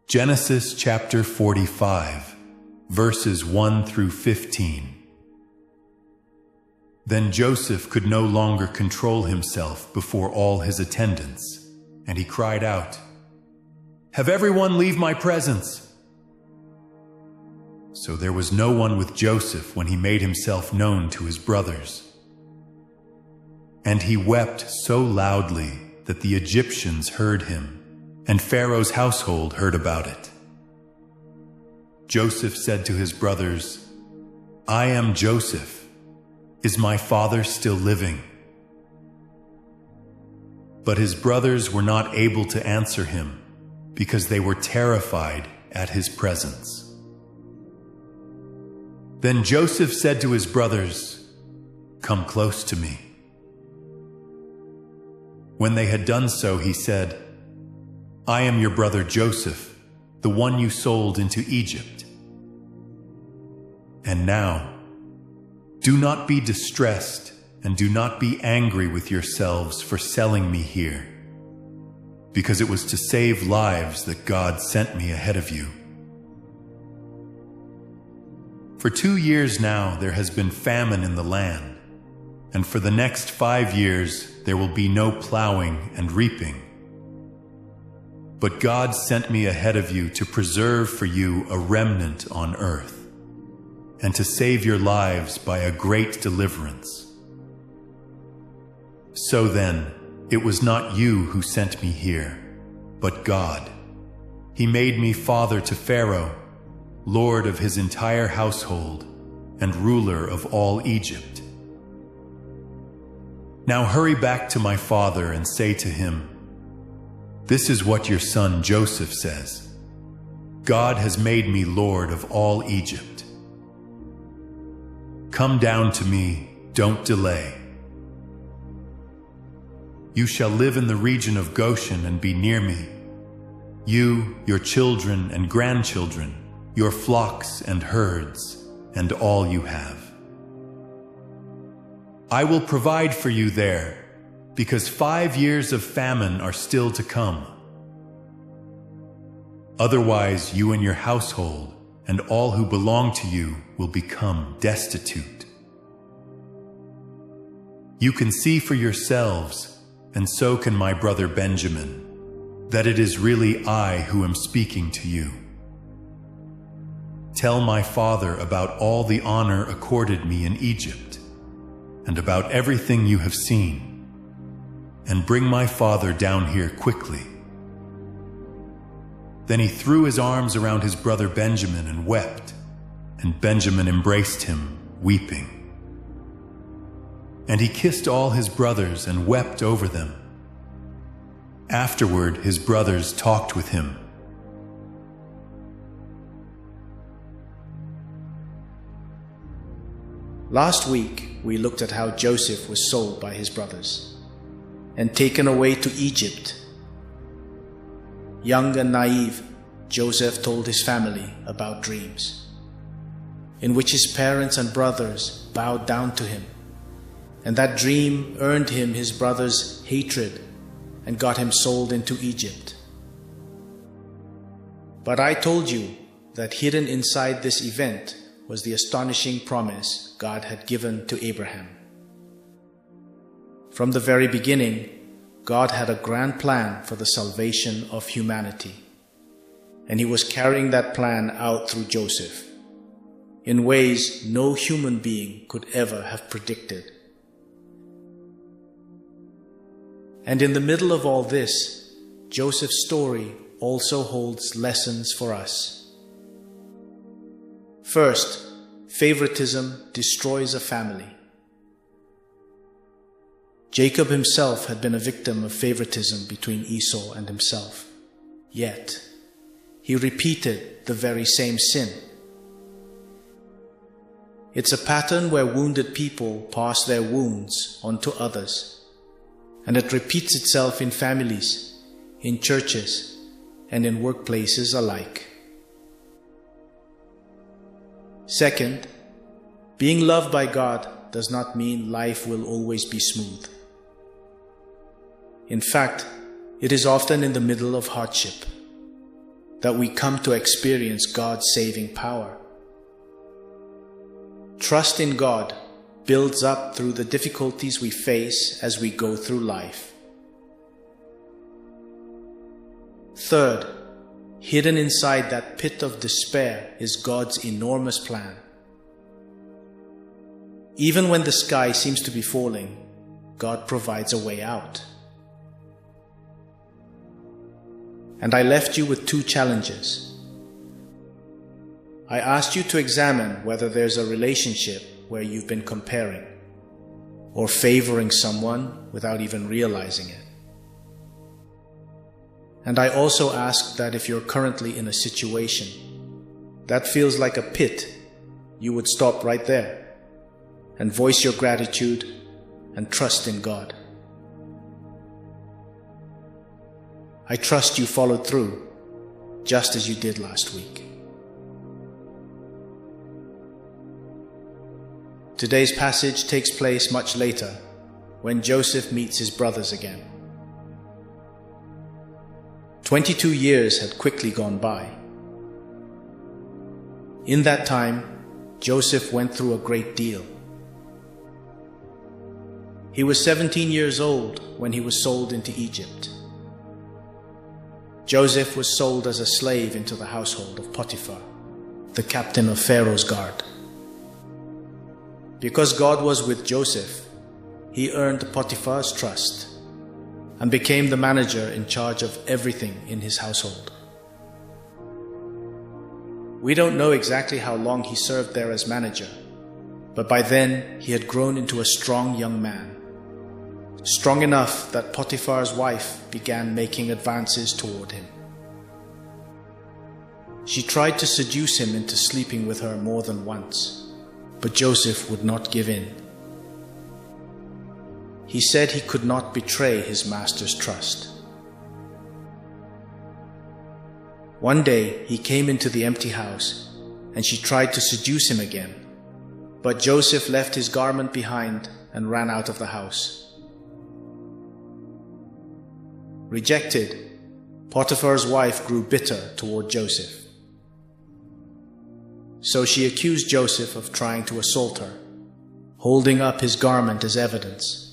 Genesis chapter 45, verses 1 through 15. Then Joseph could no longer control himself before all his attendants, and he cried out, "Have everyone leave my presence!" So there was no one with Joseph when he made himself known to his brothers. And he wept so loudly that the Egyptians heard him, and Pharaoh's household heard about it. Joseph said to his brothers, "I am Joseph. Is my father still living?" But his brothers were not able to answer him, because they were terrified at his presence. Then Joseph said to his brothers, "Come close to me." When they had done so, he said, "I am your brother Joseph, the one you sold into Egypt. And now, do not be distressed and do not be angry with yourselves for selling me here, because it was to save lives that God sent me ahead of you. For 2 years now there has been famine in the land, and for the next 5 years there will be no plowing and reaping. But God sent me ahead of you to preserve for you a remnant on earth, and to save your lives by a great deliverance. So then, it was not you who sent me here, but God. He made me father to Pharaoh, lord of his entire household, and ruler of all Egypt. Now hurry back to my father and say to him, 'This is what your son Joseph says. God has made me lord of all Egypt. Come down to me, don't delay. You shall live in the region of Goshen and be near me, you, your children and grandchildren, your flocks and herds, and all you have. I will provide for you there, because 5 years of famine are still to come. Otherwise, you and your household and all who belong to you will become destitute. You can see for yourselves, and so can my brother Benjamin, that it is really I who am speaking to you. Tell my father about all the honor accorded me in Egypt, and about everything you have seen, and bring my father down here quickly." Then he threw his arms around his brother Benjamin and wept, and Benjamin embraced him, weeping. And he kissed all his brothers and wept over them. Afterward, his brothers talked with him. Last week, we looked at how Joseph was sold by his brothers and taken away to Egypt. Young and naive, Joseph told his family about dreams, in which his parents and brothers bowed down to him, and that dream earned him his brothers' hatred and got him sold into Egypt. But I told you that hidden inside this event was the astonishing promise God had given to Abraham. From the very beginning, God had a grand plan for the salvation of humanity, and he was carrying that plan out through Joseph in ways no human being could ever have predicted. And in the middle of all this, Joseph's story also holds lessons for us. First, favoritism destroys a family. Jacob himself had been a victim of favoritism between Esau and himself. Yet, he repeated the very same sin. It's a pattern where wounded people pass their wounds on to others, and it repeats itself in families, in churches, and in workplaces alike. Second, being loved by God does not mean life will always be smooth. In fact, it is often in the middle of hardship. that we come to experience God's saving power. Trust in God builds up through the difficulties we face as we go through life. Third, hidden inside that pit of despair is God's enormous plan. Even when the sky seems to be falling, God provides a way out. And I left you with 2 challenges. I asked you to examine whether there's a relationship where you've been comparing or favoring someone without even realizing it. And I also asked that if you're currently in a situation that feels like a pit, you would stop right there and voice your gratitude and trust in God. I trust you followed through, just as you did last week. Today's passage takes place much later, when Joseph meets his brothers again. 22 years had quickly gone by. In that time, Joseph went through a great deal. He was 17 years old when he was sold into Egypt. Joseph was sold as a slave into the household of Potiphar, the captain of Pharaoh's guard. Because God was with Joseph, he earned Potiphar's trust and became the manager in charge of everything in his household. We don't know exactly how long he served there as manager, but by then he had grown into a strong young man, strong enough that Potiphar's wife began making advances toward him. She tried to seduce him into sleeping with her more than once, but Joseph would not give in. He said he could not betray his master's trust. One day he came into the empty house, and she tried to seduce him again, but Joseph left his garment behind and ran out of the house. Rejected, Potiphar's wife grew bitter toward Joseph. So she accused Joseph of trying to assault her, holding up his garment as evidence.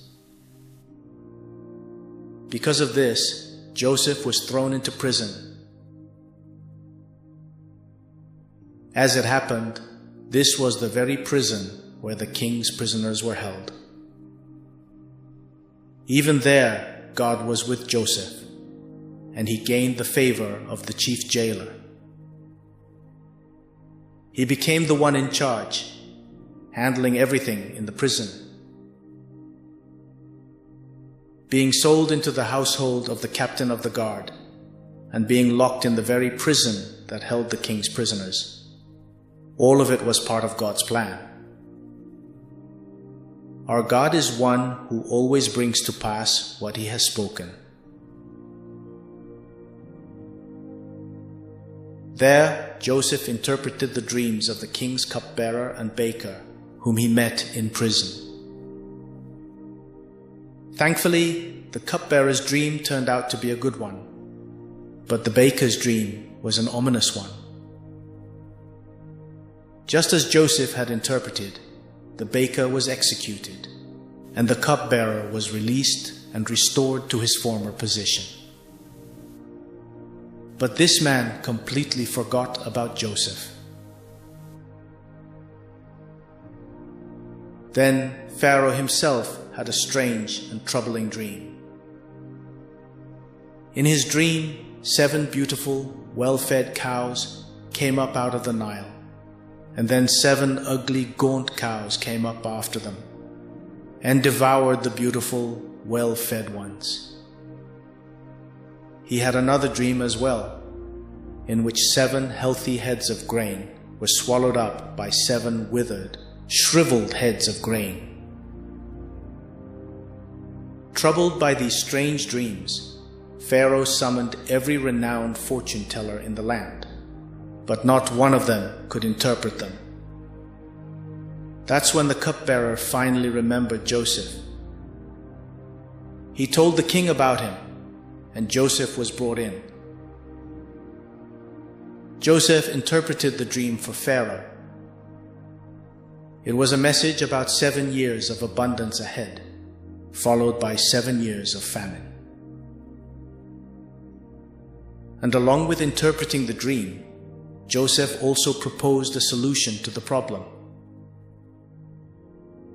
Because of this, Joseph was thrown into prison. As it happened, this was the very prison where the king's prisoners were held. Even there, God was with Joseph, and he gained the favor of the chief jailer. He became the one in charge, handling everything in the prison. Being sold into the household of the captain of the guard, and being locked in the very prison that held the king's prisoners. All of it was part of God's plan. Our God is one who always brings to pass what he has spoken. There, Joseph interpreted the dreams of the king's cupbearer and baker, whom he met in prison. Thankfully, the cupbearer's dream turned out to be a good one, but the baker's dream was an ominous one. Just as Joseph had interpreted, the baker was executed, and the cupbearer was released and restored to his former position. But this man completely forgot about Joseph. Then Pharaoh himself had a strange and troubling dream. In his dream, 7 beautiful, well-fed cows came up out of the Nile, and then 7 ugly, gaunt cows came up after them and devoured the beautiful, well-fed ones. He had another dream as well, in which 7 healthy heads of grain were swallowed up by 7 withered, shriveled heads of grain. Troubled by these strange dreams, Pharaoh summoned every renowned fortune teller in the land, but not one of them could interpret them. That's when the cupbearer finally remembered Joseph. He told the king about him, and Joseph was brought in. Joseph interpreted the dream for Pharaoh. It was a message about 7 years of abundance ahead, followed by 7 years of famine. And along with interpreting the dream, Joseph also proposed a solution to the problem.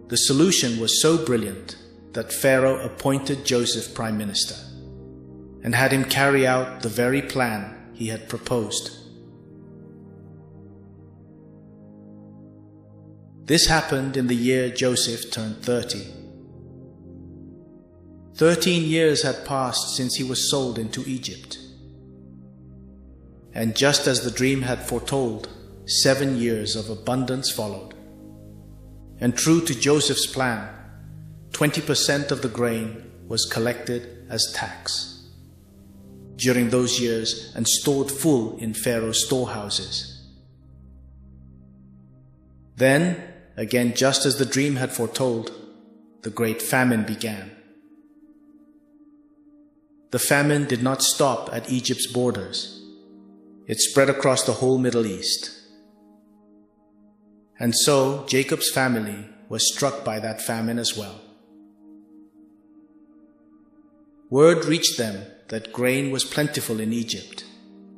The solution was so brilliant that Pharaoh appointed Joseph prime minister and had him carry out the very plan he had proposed. This happened in the year Joseph turned 30. 13 years had passed since he was sold into Egypt. And just as the dream had foretold, 7 years of abundance followed. And true to Joseph's plan, 20% of the grain was collected as tax during those years and stored full in Pharaoh's storehouses. Then, again just as the dream had foretold, the great famine began. The famine did not stop at Egypt's borders. It spread across the whole Middle East. And so Jacob's family was struck by that famine as well. Word reached them that grain was plentiful in Egypt,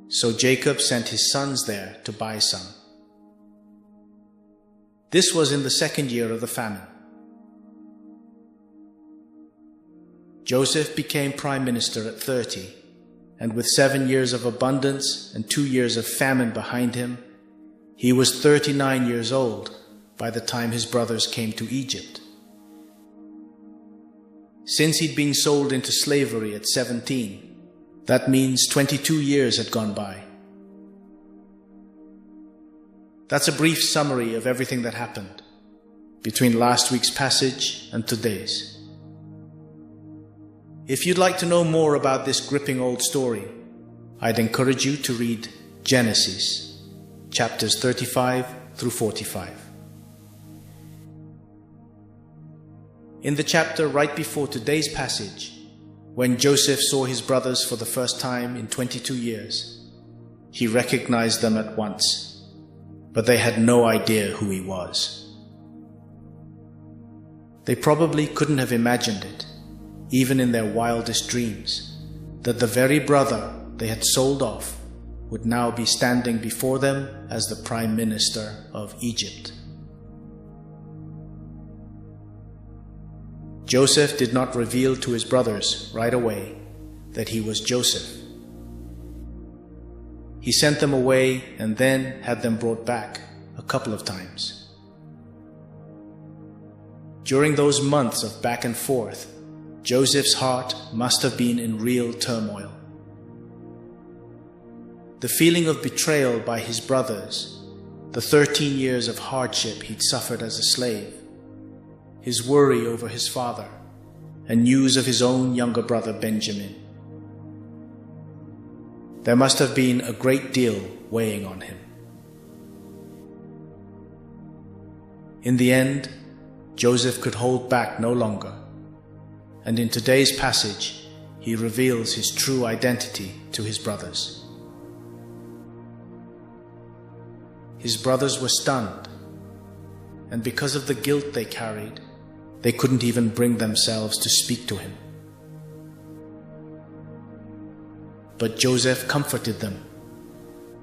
so Jacob sent his sons there to buy some. This was in the 2nd year of the famine. Joseph became prime minister at 30, and with 7 years of abundance and 2 years of famine behind him, he was 39 years old by the time his brothers came to Egypt. Since he'd been sold into slavery at 17, that means 22 years had gone by. That's a brief summary of everything that happened between last week's passage and today's. If you'd like to know more about this gripping old story, I'd encourage you to read Genesis, chapters 35 through 45. In the chapter right before today's passage, when Joseph saw his brothers for the first time in 22 years, he recognized them at once, but they had no idea who he was. They probably couldn't have imagined it, even in their wildest dreams, that the very brother they had sold off would now be standing before them as the prime minister of Egypt. Joseph did not reveal to his brothers right away that he was Joseph. He sent them away and then had them brought back a couple of times. During those months of back and forth, Joseph's heart must have been in real turmoil. The feeling of betrayal by his brothers, the 13 years of hardship he'd suffered as a slave, his worry over his father, and news of his own younger brother Benjamin. There must have been a great deal weighing on him. In the end, Joseph could hold back no longer, and in today's passage, he reveals his true identity to his brothers. His brothers were stunned, and because of the guilt they carried, they couldn't even bring themselves to speak to him. But Joseph comforted them,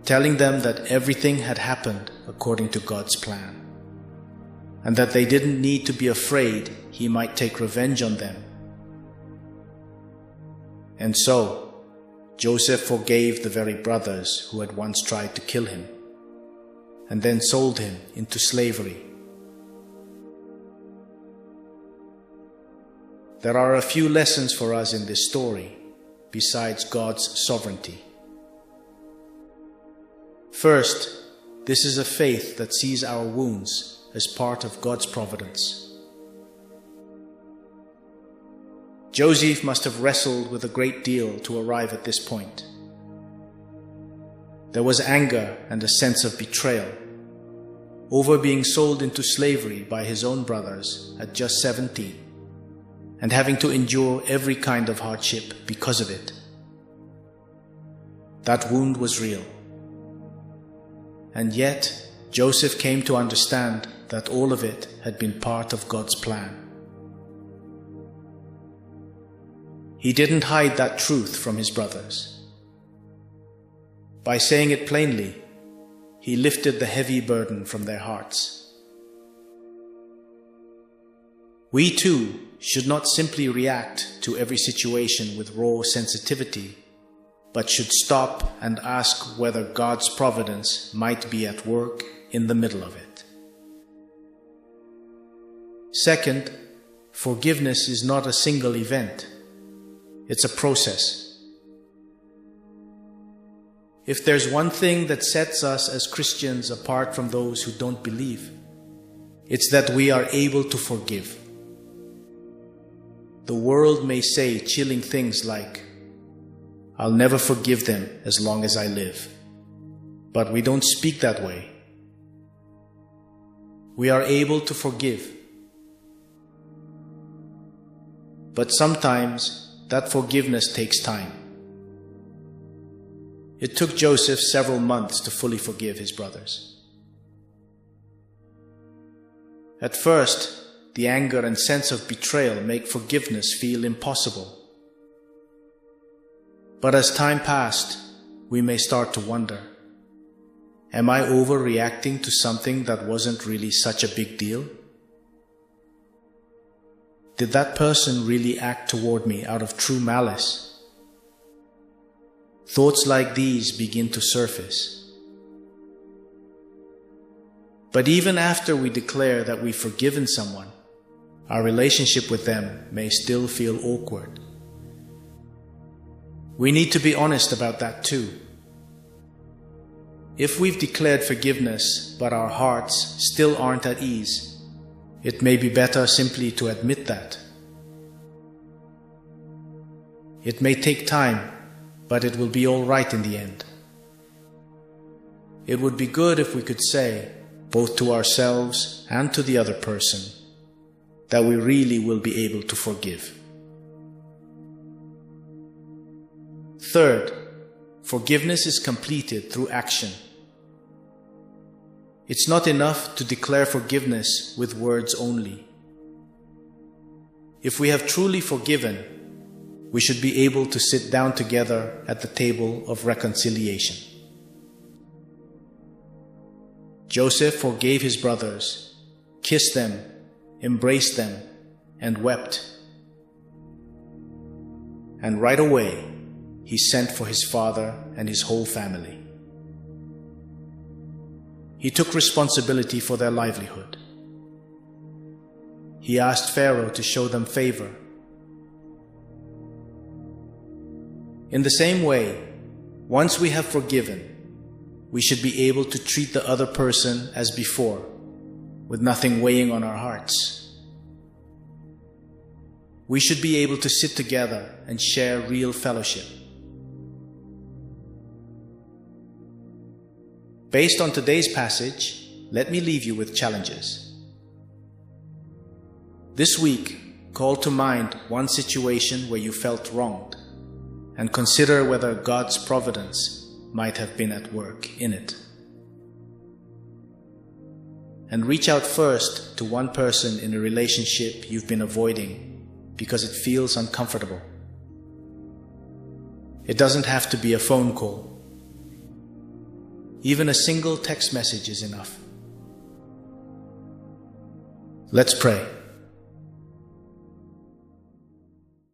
telling them that everything had happened according to God's plan, and that they didn't need to be afraid he might take revenge on them. And so, Joseph forgave the very brothers who had once tried to kill him, and then sold him into slavery. There are a few lessons for us in this story, besides God's sovereignty. First, this is a faith that sees our wounds as part of God's providence. Joseph must have wrestled with a great deal to arrive at this point. There was anger and a sense of betrayal over being sold into slavery by his own brothers at just 17 and having to endure every kind of hardship because of it. That wound was real. and yet Joseph came to understand that all of it had been part of God's plan. He didn't hide that truth from his brothers. By saying it plainly, he lifted the heavy burden from their hearts. We too should not simply react to every situation with raw sensitivity, but should stop and ask whether God's providence might be at work in the middle of it. Second, forgiveness is not a single event. It's a process. If there's one thing that sets us as Christians apart from those who don't believe, it's that we are able to forgive. The world may say chilling things like, "I'll never forgive them as long as I live." But we don't speak that way. We are able to forgive. But sometimes that forgiveness takes time. It took Joseph several months to fully forgive his brothers. At first, the anger and sense of betrayal make forgiveness feel impossible. But as time passed, we may start to wonder, am I overreacting to something that wasn't really such a big deal? Did that person really act toward me out of true malice? Thoughts like these begin to surface. But even after we declare that we've forgiven someone, our relationship with them may still feel awkward. We need to be honest about that too. If we've declared forgiveness, but our hearts still aren't at ease, it may be better simply to admit that. It may take time, but it will be all right in the end. It would be good if we could say, both to ourselves and to the other person, that we really will be able to forgive. Third, forgiveness is completed through action. It's not enough to declare forgiveness with words only. If we have truly forgiven, we should be able to sit down together at the table of reconciliation. Joseph forgave his brothers, kissed them, embraced them, and wept. And right away, he sent for his father and his whole family. He took responsibility for their livelihood. He asked Pharaoh to show them favor. In the same way, once we have forgiven, we should be able to treat the other person as before, with nothing weighing on our hearts. We should be able to sit together and share real fellowship. Based on today's passage, let me leave you with challenges. This week, call to mind one situation where you felt wronged, and consider whether God's providence might have been at work in it. And reach out first to one person in a relationship you've been avoiding because it feels uncomfortable. It doesn't have to be a phone call. Even a single text message is enough. Let's pray.